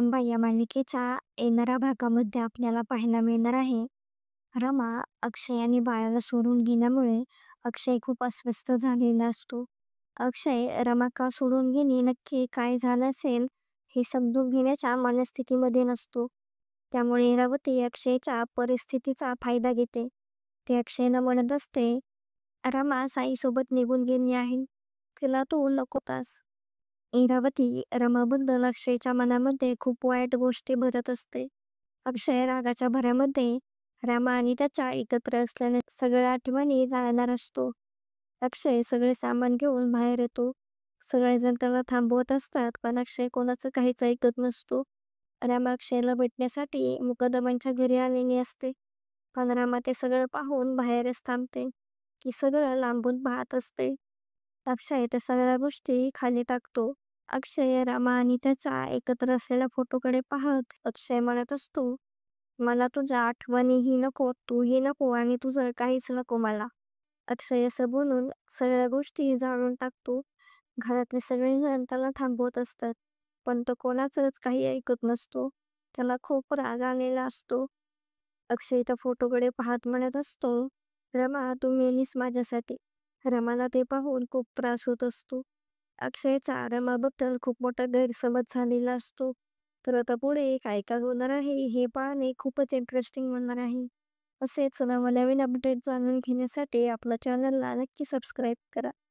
कुटुंब या मालिकेच्या येणाऱ्या भागामध्ये आपल्याला पाहायला मिळणार आहे. रमा अक्षय आणि बाळाला सोडून गेल्यामुळे अक्षय खूप अस्वस्थ झालेला असतो. अक्षय रमा का सोडून गेली, नक्की काय झालं असेल हे समजून घेण्याच्या मनस्थितीमध्ये नसतो. त्यामुळे इरावती अक्षयच्या परिस्थितीचा फायदा घेते. ते अक्षयला म्हणत असते, रमा साईसोबत निघून गेली आहे. तिला तू नकोतास. इरावती रमाबद्दल अक्षयच्या मनामध्ये खूप वाईट गोष्टी भरत असते. अक्षय रागाच्या भरामध्ये रमा आणि त्याच्या एकत्र असलेल्या सगळ्या आठवणी जाळणार असतो. अक्षय सगळे सामान घेऊन बाहेर येतो. सगळेजण त्याला थांबवत असतात, पण अक्षय कोणाचं काहीच ऐकत नसतो. रमा अक्षयला भेटण्यासाठी मुकदमांच्या घरी आलेली असते, पण रमा ते सगळं पाहून बाहेरच थांबते. की सगळं लांबून पाहत असते. अक्षय त्या सगळ्या गोष्टी खाली टाकतो. अक्षय रमा आणि त्याचा एकत्र असलेल्या फोटोकडे पाहत अक्षय म्हणत असतो, मला तुझ्या आठवणीही नको, तूही नको आणि तुझं काहीच नको मला. अक्षय असं बोलून सगळ्या गोष्टी जाळून टाकतो. घरातले सगळेजण त्याला थांबवत असतात, पण तो कोणाचंच काही ऐकत नसतो. त्याला खूप राग आलेला असतो. अक्षय त्या फोटोकडे पाहत म्हणत असतो, रमा तू मेलीस माझ्यासाठी. रमाला ते पाहून खूप त्रास होत असतो. अक्षयचा रमाबद्दल खूप मोठा गैरसमज झालेला असतो. तर आता पुढे काय काय होणार आहे हे पाहणे खूपच इंटरेस्टिंग होणार आहे. असेच नवनवीन अपडेट जाणून घेण्यासाठी आपल्या चॅनलला नक्की सबस्क्राईब करा.